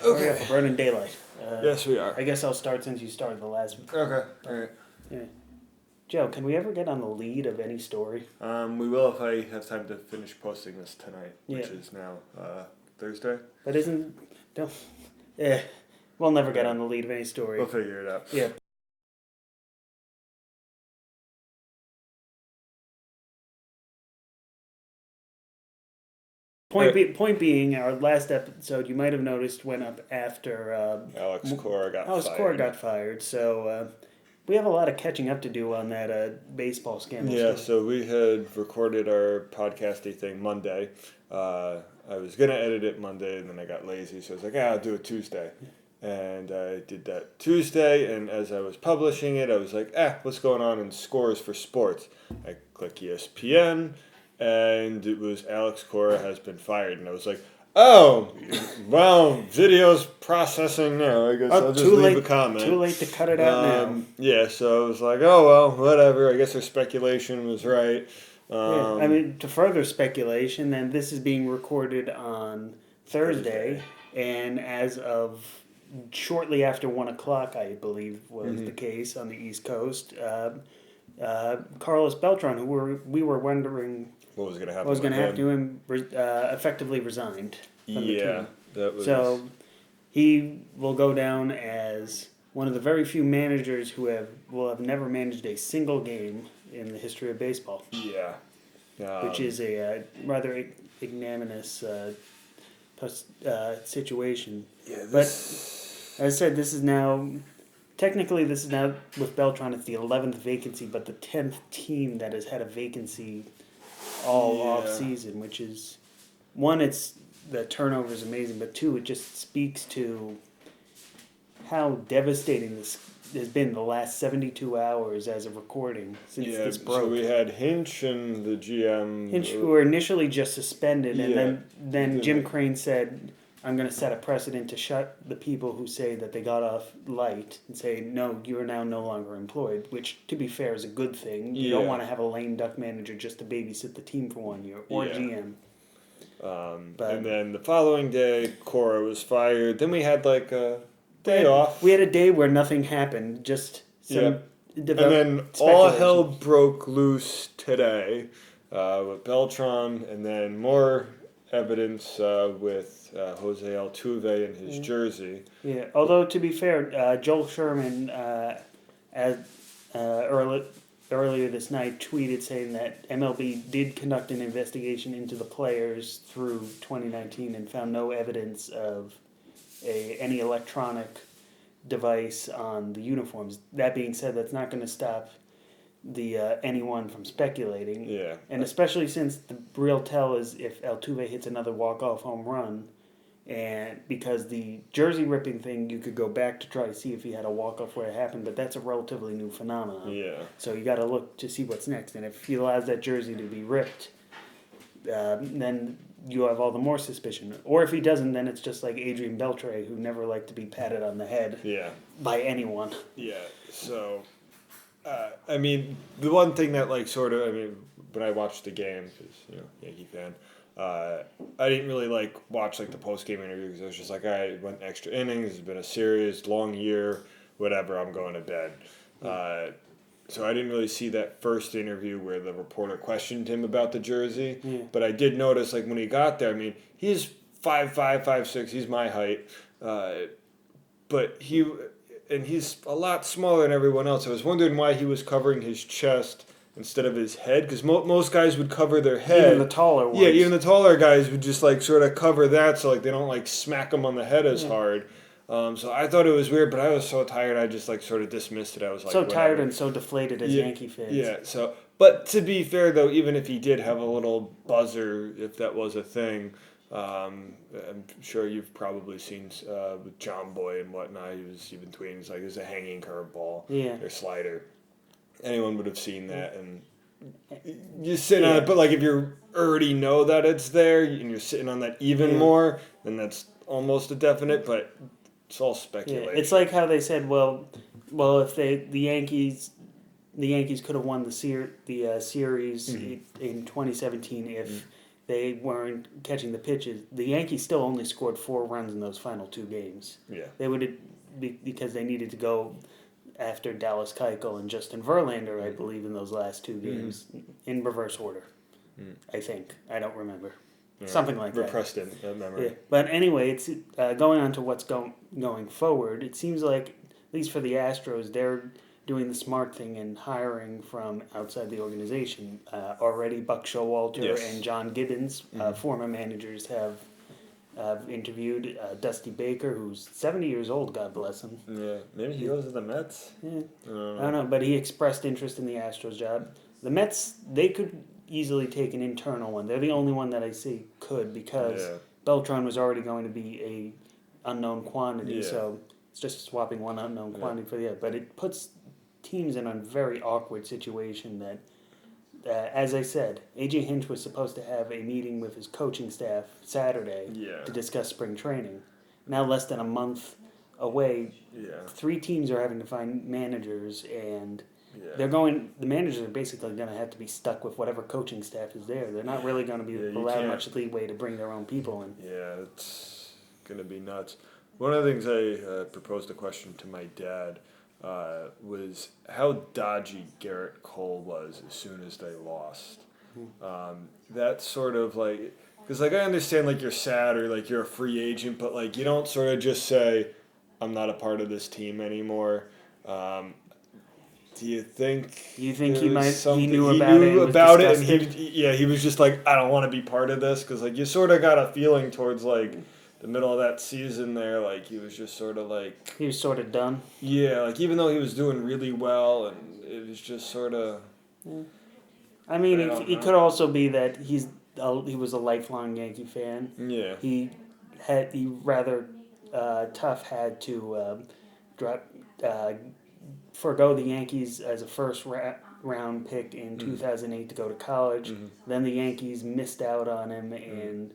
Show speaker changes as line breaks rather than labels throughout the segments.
Okay.
Hurry up, we're burning daylight.
Yes, we are.
I guess I'll start since you started the last.
Okay. All right.
Yeah. Joe, can we ever get on the lead of any story?
We will if I have time to finish posting this tonight, which
Yeah.
is now Thursday.
But isn't... Don't... Yeah. We'll never get on the lead of any story.
We'll figure it out.
Yeah. Point being, our last episode, you might have noticed, went up after
Alex Cora
got fired. So we have a lot of catching up to do on that baseball scandal.
Yeah, so we had recorded our podcasty thing Monday. I was going to edit it Monday, and then I got lazy, so I was like, I'll do it Tuesday. And I did that Tuesday, and as I was publishing it, I was like, what's going on in scores for sports? I click ESPN, and it was Alex Cora has been fired. And I was like, oh, well, video's processing now. I guess I'll just leave a comment.
Too late to cut it out now.
Yeah, so I was like, oh, well, whatever. I guess our speculation was right.
Yeah, I mean, to further speculation, then this is being recorded on Thursday. And as of shortly after 1 o'clock, I believe was the case on the East Coast, Carlos Beltran, who we were wondering
what was going to happen,
to him, effectively resigned from the team.
That was...
So he will go down as one of the very few managers who will have never managed a single game in the history of baseball.
Yeah.
Which is a rather ignominious situation.
Yeah,
But as I said, this is now with Beltran, it's the 11th vacancy, but the 10th team that has had a vacancy all off season, which is, one, it's the turnover is amazing, but two, it just speaks to how devastating this has been the last 72 hours as of recording since this broke.
So we had Hinch and the GM.
Hinch, who were initially just suspended, and then Jim Crane said, I'm going to set a precedent to shut the people who say that they got off light and say, no, you are now no longer employed, which, to be fair, is a good thing. You don't want to have a lame duck manager just to babysit the team for 1 year, or GM.
And then the following day, Cora was fired. Then we had like a day off.
We had a day where nothing happened, just some
and then all hell broke loose today with Beltran, and then more evidence with Jose Altuve and his jersey.
Yeah, although to be fair, Joel Sherman, earlier this night, tweeted saying that MLB did conduct an investigation into the players through 2019 and found no evidence of any electronic device on the uniforms. That being said, that's not going to stop anyone from speculating.
Yeah.
And especially since the real tell is if Altuve hits another walk-off home run, and because the jersey ripping thing, you could go back to try to see if he had a walk-off where it happened, but that's a relatively new phenomenon.
Yeah.
So you got to look to see what's next. And if he allows that jersey to be ripped, then you have all the more suspicion. Or if he doesn't, then it's just like Adrian Beltre, who never liked to be patted on the head by anyone.
Yeah, so... I mean, the one thing that, like, sort of, I mean, when I watched the game, because, Yankee fan, I didn't really, like, watch, like, the post-game interview, because I was just like, all right, it went extra innings, it's been a serious, long year, whatever, I'm going to bed. So I didn't really see that first interview where the reporter questioned him about the jersey, but I did notice, like, when he got there, I mean, he's 5'5", 5'6", he's my height, but he's a lot smaller than everyone else. I was wondering why he was covering his chest instead of his head, because most guys would cover their head.
Even the taller ones.
Yeah, even the taller guys would just like sort of cover that so like they don't like smack them on the head as hard. So I thought it was weird, but I was so tired I just like sort of dismissed it. I was like,
so tired and so deflated as Yankee fans.
Yeah. So, but to be fair though, even if he did have a little buzzer, if that was a thing. I'm sure you've probably seen with John Boy and whatnot. He was even tweeting, it's like it was a hanging curveball or slider. Anyone would have seen that, and you sit on it. But like if you already know that it's there and you're sitting on that even more, then that's almost a definite. But it's all speculation.
Yeah. It's like how they said, well, if the Yankees could have won the series in 2017 if they weren't catching the pitches. The Yankees still only scored 4 runs in those final 2 games.
Yeah.
They would because they needed to go after Dallas Keuchel and Justin Verlander, I believe, in those last 2 games in reverse order. I think I don't remember.
Yeah.
Something like that.
Repressed in memory.
Yeah. But anyway, it's going on to what's going forward. It seems like, at least for the Astros, they're doing the smart thing and hiring from outside the organization. Already, Buck Showalter and John Gibbons, former managers, have interviewed Dusty Baker, who's 70 years old, God bless him.
Yeah, maybe he goes to the Mets.
Yeah. I don't know, but he expressed interest in the Astros job. The Mets, they could easily take an internal one. They're the only one that I see could, because Beltran was already going to be a unknown quantity, so it's just swapping one unknown quantity for the other. But it puts teams in a very awkward situation that, as I said, A.J. Hinch was supposed to have a meeting with his coaching staff Saturday to discuss spring training. Now less than a month away, 3 teams are having to find managers, and the managers are basically going to have to be stuck with whatever coaching staff is there. They're not really going to be allowed much leeway to bring their own people in.
Yeah, it's going to be nuts. One of the things I proposed a question to my dad was how dodgy Garrett Cole was as soon as they lost. That sort of like, because like I understand like you're sad or like you're a free agent, but like you don't sort of just say, I'm not a part of this team anymore. Do you think?
You think he
knew
about it?
And he was just like, I don't want to be part of this, because like you sort of got a feeling towards like the middle of that season there, like he was just sort of like
he was sort of done.
Yeah, like even though he was doing really well, and it was just sort of.
I mean, it could also be that he was a lifelong Yankee fan.
Yeah.
He rather tough had to forgo the Yankees as a first round pick in 2008 to go to college. Then the Yankees missed out on him in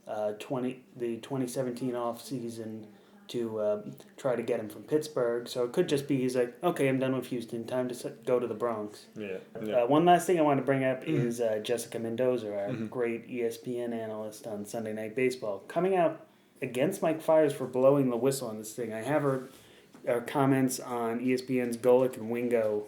the 2017 offseason to try to get him from Pittsburgh. So it could just be he's like, okay, I'm done with Houston. Time to go to the Bronx. One last thing I want to bring up is Jessica Mendoza, our great ESPN analyst on Sunday Night Baseball, coming out against Mike Fiers for blowing the whistle on this thing. I have her comments on ESPN's Golick and Wingo.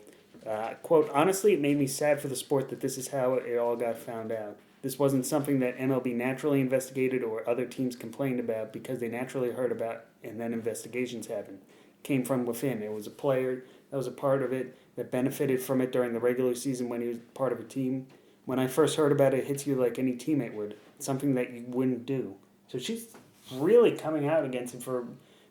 Quote, honestly, it made me sad for the sport that this is how it all got found out. This wasn't something that MLB naturally investigated or other teams complained about because they naturally heard about and then investigations happened. It came from within. It was a player that was a part of it that benefited from it during the regular season when he was part of a team. When I first heard about it, it hits you like any teammate would. It's something that you wouldn't do. So she's really coming out against him for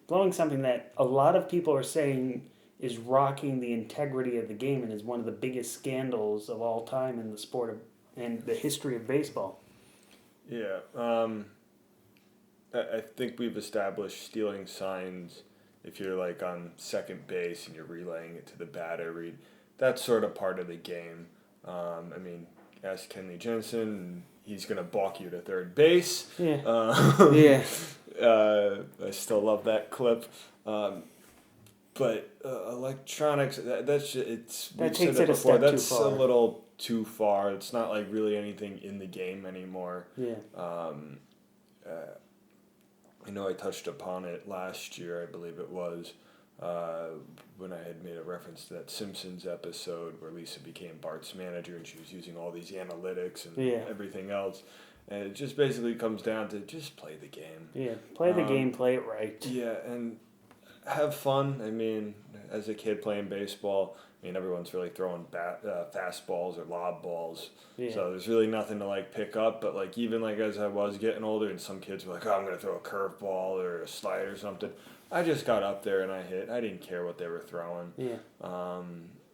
blowing something that a lot of people are saying is rocking the integrity of the game and is one of the biggest scandals of all time in the sport of and the history of baseball.
Yeah. I think we've established stealing signs, if you're like on second base and you're relaying it to the batter, that's sort of part of the game. I mean, ask Kenley Jensen, he's going to balk you to third base.
Yeah.
I still love that clip. But electronics, that takes it
a step
that's
too far.
A little too far. It's not like really anything in the game anymore.
Yeah.
I know I touched upon it last year, I believe it was, when I had made a reference to that Simpsons episode where Lisa became Bart's manager and she was using all these analytics and everything else. And it just basically comes down to just play the game.
Yeah, play the game, play it right.
Yeah, and have fun. I mean, as a kid playing baseball, everyone's really throwing fastballs or lob balls. Yeah. So there's really nothing to like pick up. But like even like as I was getting older, and some kids were like, "Oh, I'm gonna throw a curveball or a slider or something." I just got up there and I hit. I didn't care what they were throwing.
Yeah.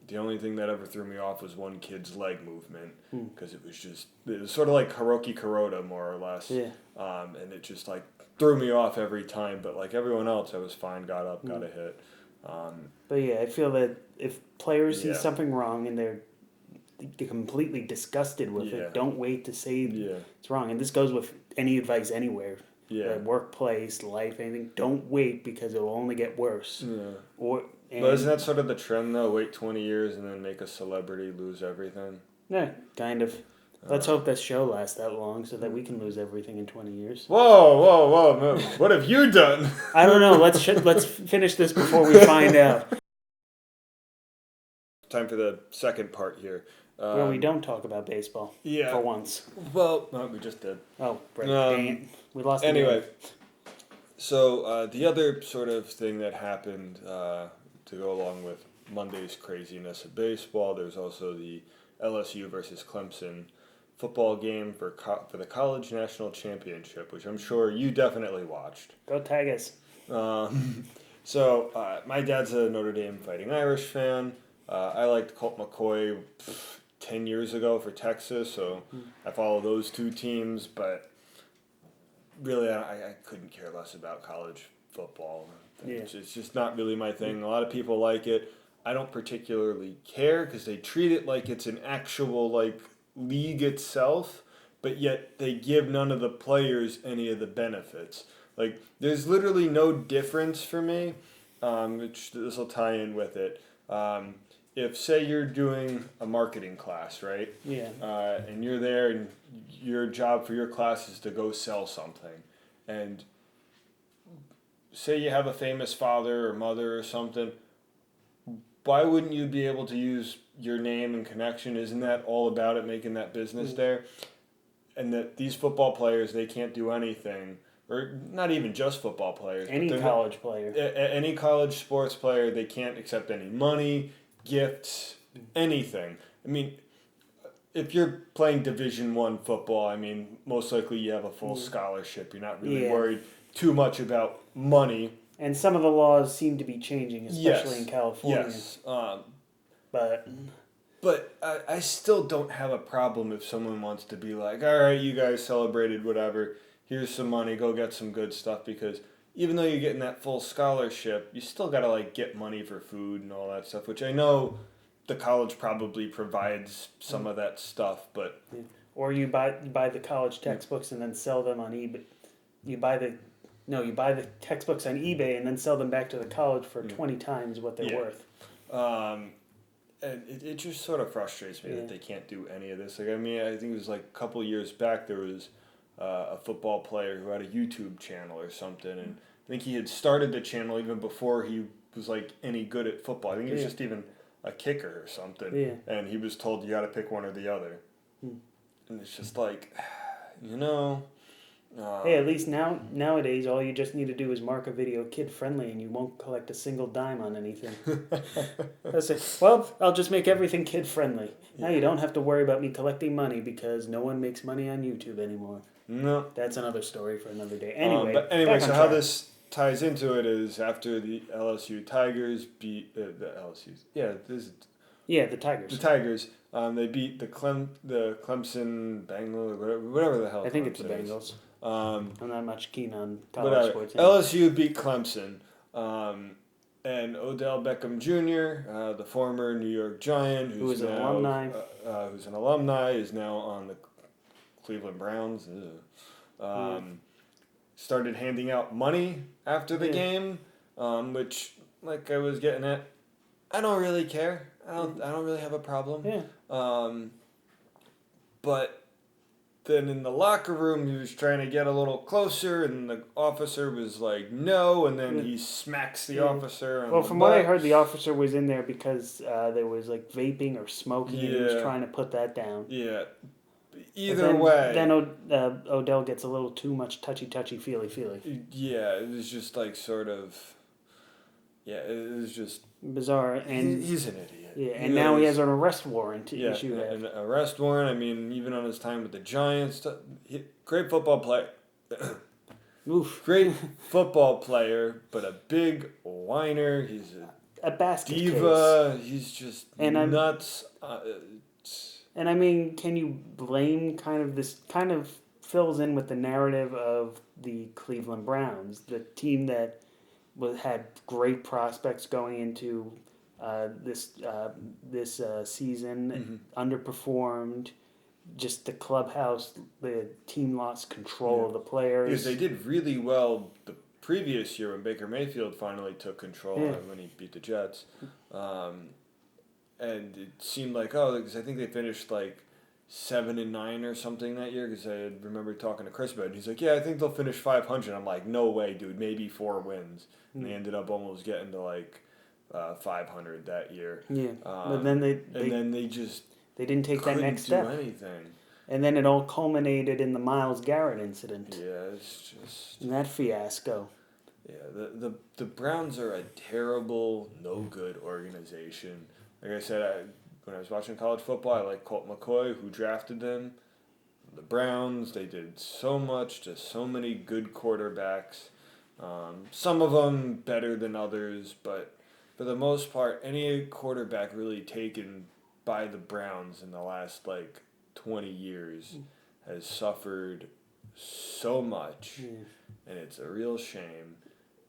The only thing that ever threw me off was one kid's leg movement because it was sort of like Hiroki Kuroda more or less.
Yeah.
And it just like threw me off every time. But like everyone else, I was fine. Got up, got a hit.
But yeah, I feel that if players see something wrong and they're completely disgusted with it, don't wait to say it's wrong. And this goes with any advice anywhere.
Yeah.
Workplace, life, anything. Don't wait because it will only get worse.
Yeah. But isn't that sort of the trend though? Wait 20 years and then make a celebrity lose everything?
Yeah, kind of. Let's hope this show lasts that long so that we can lose everything in 20 years.
Whoa! What have you done?
I don't know. Let's finish this before we find out.
Time for the second part here.
Where we don't talk about baseball.
Yeah.
For once.
Well, no, we just did.
Oh, right. Dang it. We lost the
Anyway,
game.
so the other sort of thing that happened to go along with Monday's craziness of baseball, there's also the LSU versus Clemson football game for the College National Championship, which I'm sure you definitely watched.
Go Tigers.
So my dad's a Notre Dame Fighting Irish fan. I liked Colt McCoy 10 years ago for Texas, so I follow those two teams, but really I couldn't care less about college football.
Yeah.
It's just not really my thing. A lot of people like it. I don't particularly care because they treat it like it's an actual league itself, but yet they give none of the players any of the benefits. Like, there's literally no difference for me, which this will tie in with it. If, say, you're doing a marketing class, right?
Yeah.
And you're there and your job for your class is to go sell something. And say you have a famous father or mother or something, why wouldn't you be able to use your name and connection? Isn't that all about it, making that business there? And that these football players, they can't do anything, or not even just football players.
Any college player.
Any college sports player, they can't accept any money, gifts, anything. I mean, if you're playing Division I football, I mean, most likely you have a full scholarship. You're not really worried too much about money.
And some of the laws seem to be changing, especially in California.
Yes. But I still don't have a problem if someone wants to be like, all right, you guys celebrated whatever. Here's some money. Go get some good stuff. Because even though you're getting that full scholarship, you still got to get money for food and all that stuff, which I know the college probably provides some of that stuff. But
or you buy the college textbooks and then sell them on eBay. You buy the textbooks on eBay and then sell them back to the college for 20 times what they're worth.
And it just sort of frustrates me that they can't do any of this. I think it was a couple of years back there was a football player who had a YouTube channel or something, and I think he had started the channel even before he was any good at football. I think he was just even a kicker or something.
Yeah.
And he was told you got to pick one or the other. And it's just
hey, at least nowadays, all you just need to do is mark a video kid-friendly and you won't collect a single dime on anything. That's it. Well, I'll just make everything kid-friendly. Now you don't have to worry about me collecting money because no one makes money on YouTube anymore.
No.
That's another story for another day.
Anyway, so how this ties into it is after the LSU Tigers beat the LSU's.
The Tigers.
The Tigers. They beat the Clemson Bengals, or whatever the hell.
I think it's the
Clemson
Bengals.
is.
I'm not much keen on college sports.
LSU beat Clemson. And Odell Beckham Jr., the former New York Giant, who's an alumni, is now on the Cleveland Browns. Started handing out money after the game, which, like I was getting at, I don't really care. I don't really have a problem.
Yeah.
But then in the locker room, he was trying to get a little closer, and the officer was like, no, and then he smacks the officer.
Well, from what I heard, the officer was in there because there was vaping or smoking, and he was trying to put that down.
Yeah. Either way.
Then Odell gets a little too much touchy, feely.
Yeah, it was just sort of. Yeah, it was just
bizarre, and
he's an idiot.
Yeah, and now he has an arrest warrant to issue that.
An arrest warrant. I mean, even on his time with the Giants, great football player.
Oof.
Great football player, but a big whiner. He's
a basket
diva.
case.
He's just
nuts. And I mean, can you blame this kind of fills in with the narrative of the Cleveland Browns, the team that had great prospects going into this season, underperformed. Just the clubhouse, the team lost control of the players.
Because they did really well the previous year when Baker Mayfield finally took control when he beat the Jets. And it seemed because I think they finished 7-9 or something that year, because I remember talking to Chris about it. He's like, yeah, I think they'll finish 500. I'm like, no way, dude, maybe 4 wins. And they ended up almost getting to like 500 that year.
Yeah, but then
they just
they didn't take that next step.
Couldn't do anything.
And then it all culminated in the Myles Garrett incident.
Yeah, it's just...
And that fiasco.
Yeah, the Browns are a terrible, no good organization. Like I said, when I was watching college football, I like Colt McCoy, who drafted them. The Browns, they did so much to so many good quarterbacks. Some of them better than others, but for the most part, any quarterback really taken by the Browns in the last 20 years has suffered so much, and it's a real shame.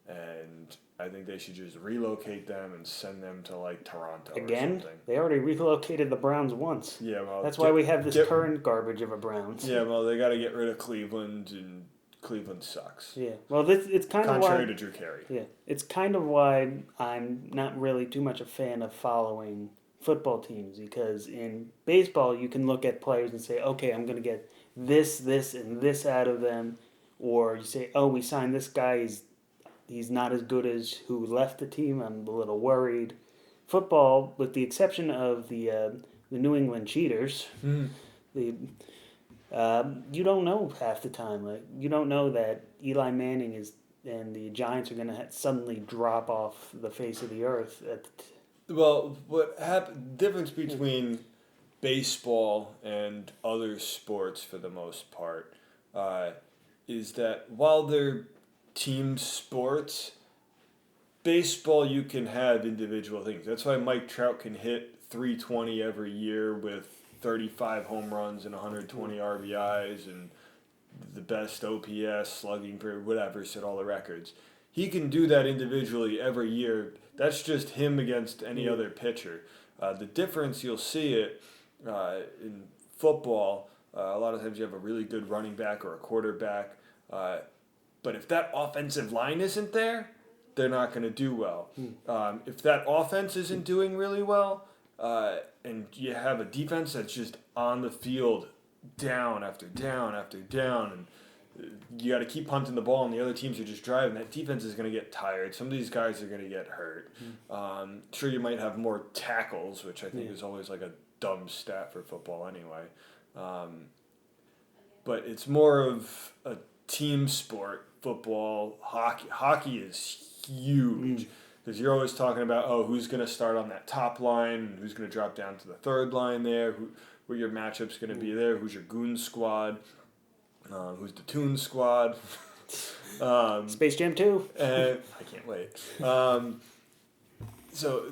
And I think they should just relocate them and send them to Toronto
again.
Or something.
They already relocated the Browns once.
Yeah, well,
that's why we have this current garbage of a Browns.
Yeah, well, they got to get rid of Cleveland, and Cleveland sucks.
Yeah, well, it's kind of
contrary to Drew Carey.
Yeah, it's kind of why I'm not really too much a fan of following football teams, because in baseball you can look at players and say, okay, I'm going to get this, and this out of them, or you say, oh, we signed this guy, he's not as good as who left the team. I'm a little worried. Football, with the exception of the New England Cheaters, you don't know half the time. You don't know that Eli Manning and the Giants are going to suddenly drop off the face of the earth.
Well, what happened? Difference between baseball and other sports, for the most part, is that while they're team sports, baseball, you can have individual things. That's why Mike Trout can hit 320 every year with 35 home runs and 120 RBIs and the best OPS, slugging period, whatever, set all the records. He can do that individually every year. That's just him against any other pitcher. The difference, you'll see it in football, a lot of times you have a really good running back or a quarterback, but if that offensive line isn't there, they're not going to do well. If that offense isn't doing really well, and you have a defense that's just on the field down after down after down, and you got to keep punting the ball, and the other teams are just driving, that defense is going to get tired. Some of these guys are going to get hurt. Sure, you might have more tackles, which I think is always a dumb stat for football anyway. But it's more of a team sport. Football, hockey is huge, because you're always talking about, who's going to start on that top line, and who's going to drop down to the third line there, where your matchup's going to be there, who's your goon squad, who's the Toon squad.
Space Jam 2.
I can't wait. So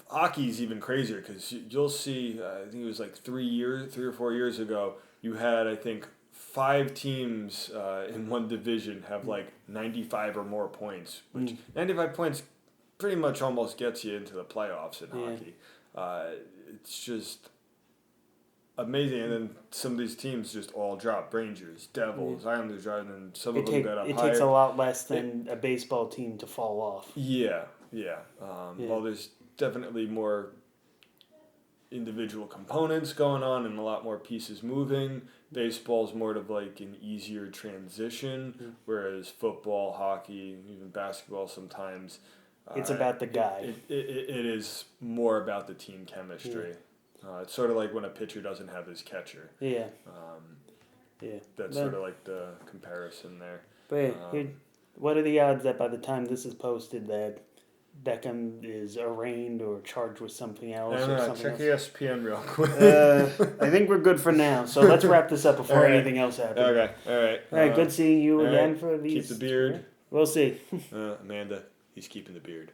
hockey's even crazier, because you'll see, I think it was 3 or 4 years ago, you had, I think, 5 teams in one division have 95 or more points, which 95 points pretty much almost gets you into the playoffs in hockey. It's just amazing. And then some of these teams just all drop. Rangers, Devils, Islanders, and then some of them got up higher.
It takes a lot less than a baseball team to fall off.
Yeah. Well, there's definitely more individual components going on and a lot more pieces moving. Baseball's more of an easier transition, whereas football, hockey, even basketball sometimes,
it's about the guy.
It is more about the team chemistry. It's sort of like when a pitcher doesn't have his catcher. That's sort of the comparison there.
But what are the odds that by the time this is posted that Beckham is arraigned or charged with something else?
Check ESPN real quick.
I think we're good for now. So let's wrap this up before anything else happens.
Okay, all right.
All right, good seeing you again for these.
Keep the beard.
We'll see.
Amanda, he's keeping the beard.